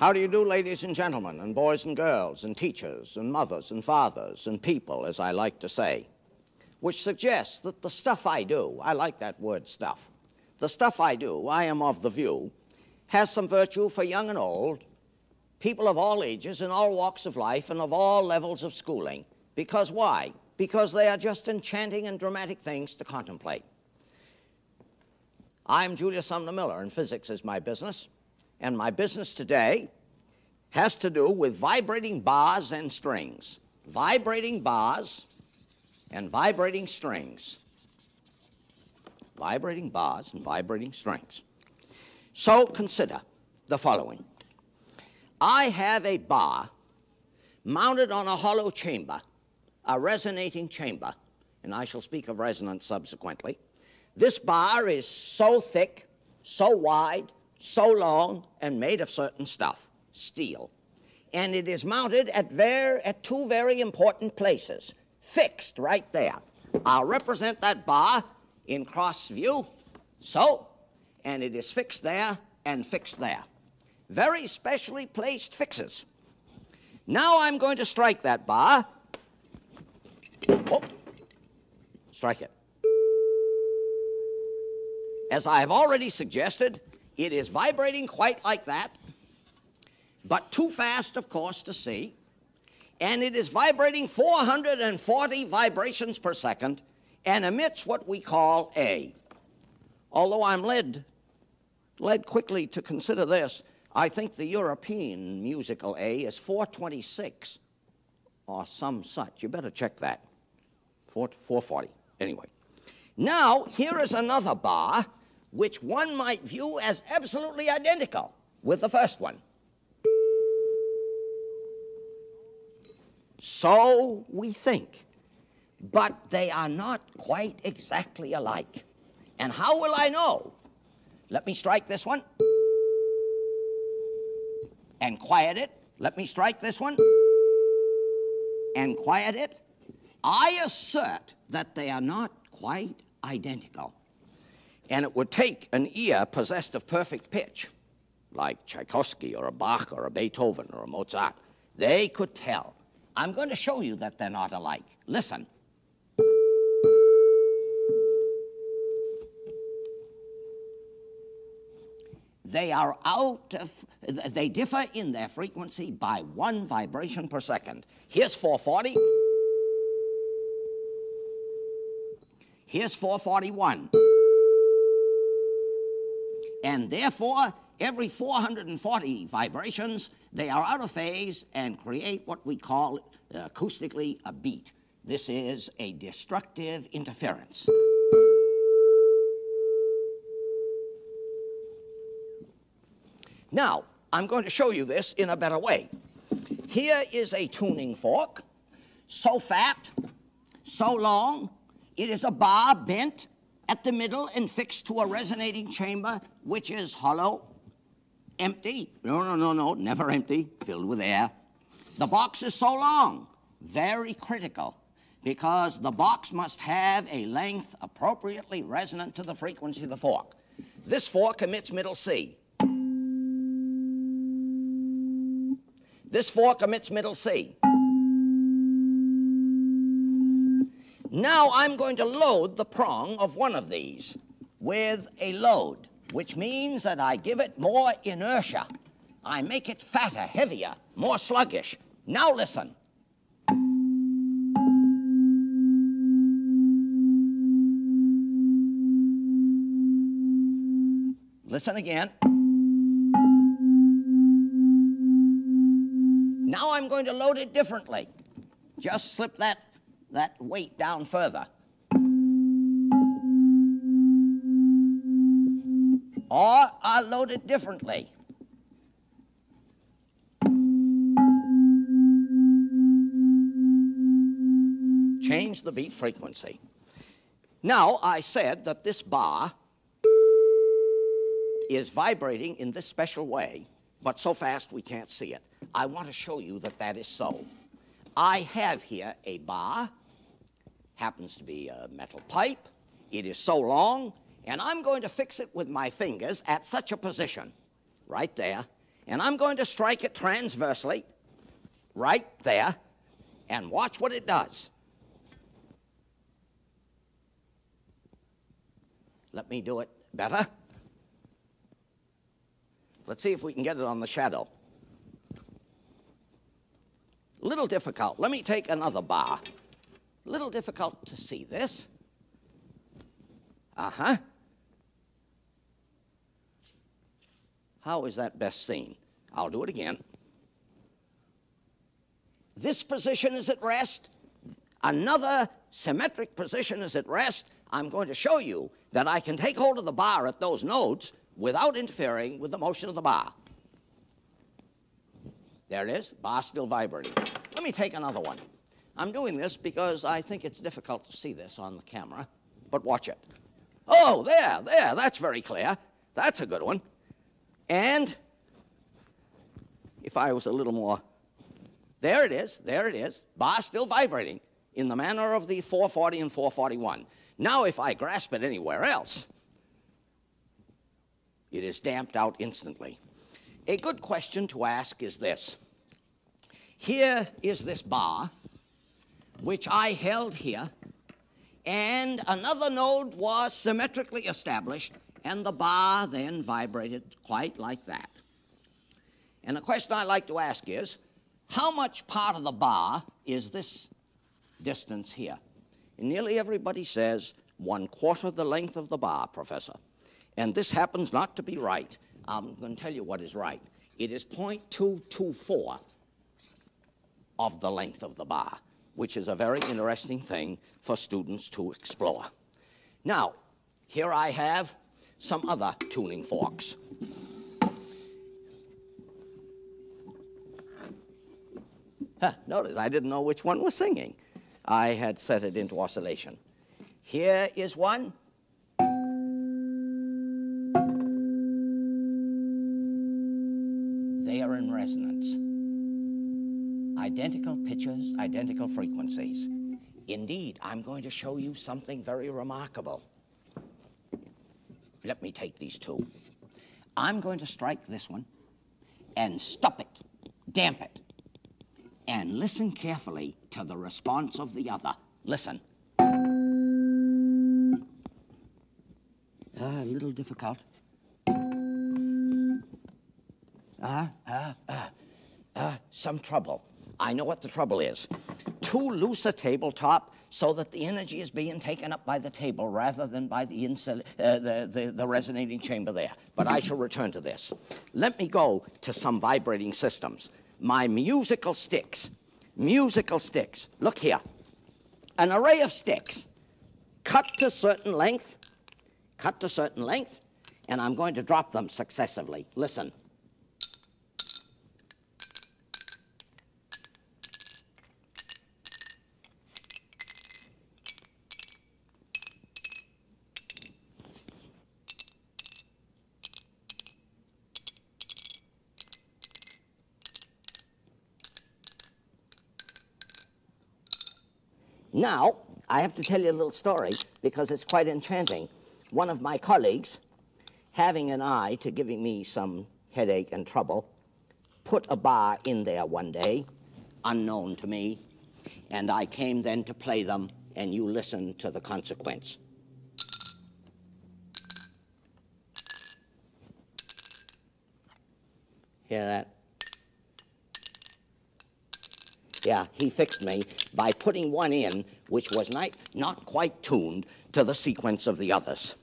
How do you do, ladies and gentlemen, and boys and girls, and teachers, and mothers and fathers, and people, as I like to say, which suggests that the stuff I do, I like that word stuff, the stuff I do, I am of the view, has some virtue for young and old, people of all ages, in all walks of life, and of all levels of schooling. Because why? Because they are just enchanting and dramatic things to contemplate. I'm Julius Sumner Miller, and physics is my business. And my business today has to do with vibrating bars and strings. Vibrating bars and vibrating strings. Vibrating bars and vibrating strings. So consider the following. I have a bar mounted on a hollow chamber, a resonating chamber, and I shall speak of resonance subsequently. This bar is so thick, so wide, so long, and made of certain stuff, steel. And it is mounted at two very important places, fixed right there. I'll represent that bar in cross view, so, and it is fixed there and fixed there. Very specially placed fixes. Now I'm going to strike that bar. Oh, strike it. As I have already suggested, it is vibrating quite like that, but too fast, of course, to see. And it is vibrating 440 vibrations per second and emits what we call A. Although I'm led quickly to consider this, I think the European musical A is 426 or some such. You better check that. 440. Anyway. Now, here is another bar which one might view as absolutely identical with the first one. So we think, but they are not quite exactly alike. And how will I know? Let me strike this one and quiet it. Let me strike this one and quiet it. I assert that they are not quite identical. And it would take an ear possessed of perfect pitch, like Tchaikovsky or a Bach or a Beethoven or a Mozart. They could tell. I'm going to show you that they're not alike. Listen. They differ in their frequency by 1 vibration per second. Here's 440. Here's 441. And therefore, every 440 vibrations, they are out of phase and create what we call acoustically a beat. This is a destructive interference. Now, I'm going to show you this in a better way. Here is a tuning fork, so fat, so long, it is a bar bent at the middle and fixed to a resonating chamber, which is hollow, empty. No, never empty, filled with air. The box is so long, very critical, because the box must have a length appropriately resonant to the frequency of the fork. This fork emits middle C. This fork emits middle C. Now I'm going to load the prong of one of these with a load, which means that I give it more inertia. I make it fatter, heavier, more sluggish. Now listen. Listen again. Now I'm going to load it differently. Just slip that weight down further. Or I'll load it differently. Change the beat frequency. Now, I said that this bar is vibrating in this special way, but so fast we can't see it. I want to show you that that is so. I have here a bar, happens to be a metal pipe. It is so long, and I'm going to fix it with my fingers at such a position, right there, And I'm going to strike it transversely, right there, and watch what it does. Let me do it better. Let's see if we can get it on the shadow. Little difficult. Let me take another bar. Little difficult to see this. Uh-huh. How is that best seen? I'll do it again. This position is at rest. Another symmetric position is at rest. I'm going to show you that I can take hold of the bar at those nodes without interfering with the motion of the bar. There it is, bar still vibrating. Let me take another one. I'm doing this because I think it's difficult to see this on the camera, but watch it. Oh, there, that's very clear. That's a good one. And if I was a little more, there it is, bar still vibrating in the manner of the 440 and 441. Now if I grasp it anywhere else, it is damped out instantly. A good question to ask is this. Here is this bar, which I held here, and another node was symmetrically established, and the bar then vibrated quite like that. And the question I like to ask is, how much part of the bar is this distance here? And nearly everybody says 1/4 the length of the bar, Professor. And this happens not to be right. I'm going to tell you what is right. It is 0.224 of the length of the bar, which is a very interesting thing for students to explore. Now, here I have some other tuning forks. Notice I didn't know which one was singing. I had set it into oscillation. Here is one. They are in resonance. Identical pitches, identical frequencies. Indeed, I'm going to show you something very remarkable. Let me take these two. I'm going to strike this one and stop it, damp it, and listen carefully to the response of the other. Listen. A little difficult. Some trouble. I know what the trouble is. Too loose a tabletop so that the energy is being taken up by the table rather than by the resonating chamber there. But I shall return to this. Let me go to some vibrating systems. My musical sticks. Look here. An array of sticks cut to certain length, and I'm going to drop them successively. Listen. Now, I have to tell you a little story because it's quite enchanting. One of my colleagues, having an eye to giving me some headache and trouble, put a bar in there one day, unknown to me, and I came then to play them, and you listen to the consequence. Hear that? Yeah, he fixed me by putting one in which was not quite tuned to the sequence of the others.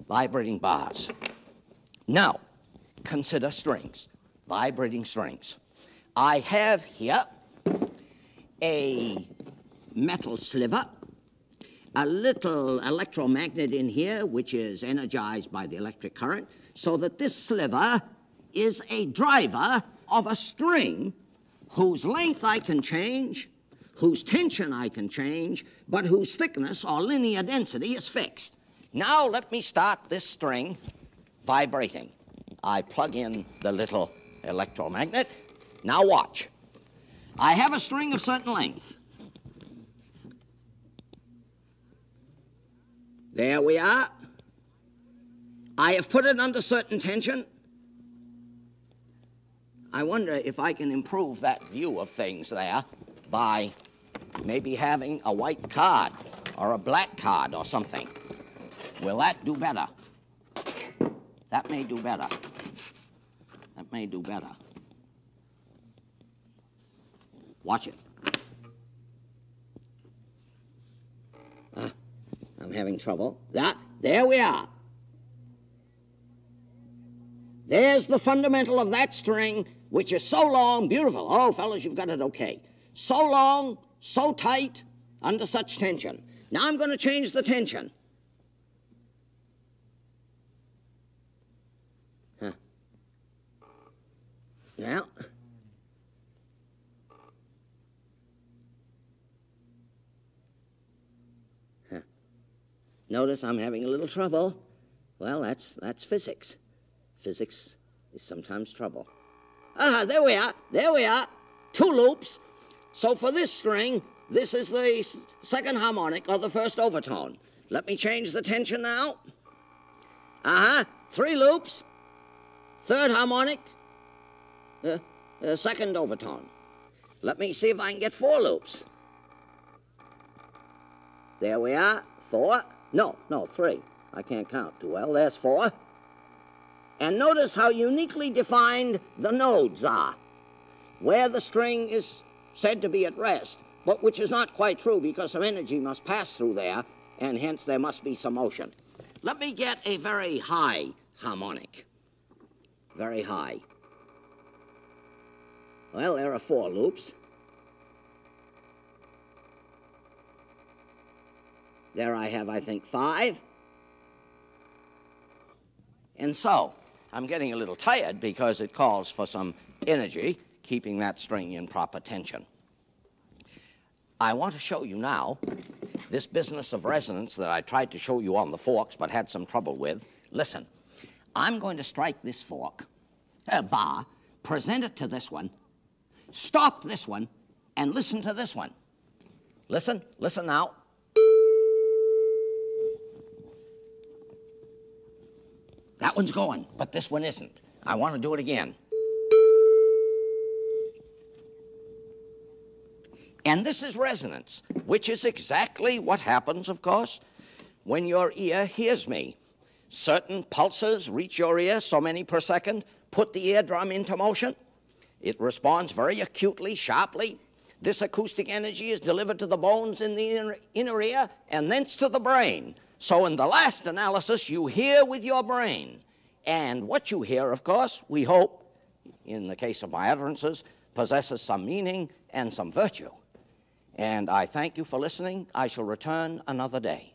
Vibrating bars. Now, consider strings, vibrating strings. I have here a metal sliver, a little electromagnet in here which is energized by the electric current, so that this sliver is a driver of a string whose length I can change, whose tension I can change, but whose thickness or linear density is fixed. Now let me start this string vibrating. I plug in the little electromagnet. Now watch. I have a string of certain length. There we are. I have put it under certain tension. I wonder if I can improve that view of things there by maybe having a white card or a black card or something. Will that do better? That may do better. That may do better. Watch it. I'm having trouble. There we are. There's the fundamental of that string, which is so long, beautiful. Oh, fellas, you've got it okay. So long, so tight, under such tension. Now I'm going to change the tension. Now, notice I'm having a little trouble. Well, that's physics. Physics is sometimes trouble. There we are. There we are. 2 loops. So for this string, this is the second harmonic or the first overtone. Let me change the tension now. 3 loops. Third harmonic. Second overtone. Let me see if I can get 4 loops. There we are. 4. No, 3. I can't count too well. There's 4. And notice how uniquely defined the nodes are, where the string is said to be at rest, but which is not quite true because some energy must pass through there, and hence there must be some motion. Let me get a very high harmonic. Very high. Well, there are 4 loops. There I have, I think, 5. And so, I'm getting a little tired because it calls for some energy, keeping that string in proper tension. I want to show you now this business of resonance that I tried to show you on the forks but had some trouble with. Listen, I'm going to strike this fork, bar, present it to this one, stop this one, and listen to this one. Listen now. That one's going, but this one isn't. I want to do it again. And this is resonance, which is exactly what happens, of course, when your ear hears me. Certain pulses reach your ear, so many per second, put the eardrum into motion. It responds very acutely, sharply. This acoustic energy is delivered to the bones in the inner ear and thence to the brain. So in the last analysis, you hear with your brain. And what you hear, of course, we hope, in the case of my utterances, possesses some meaning and some virtue. And I thank you for listening. I shall return another day.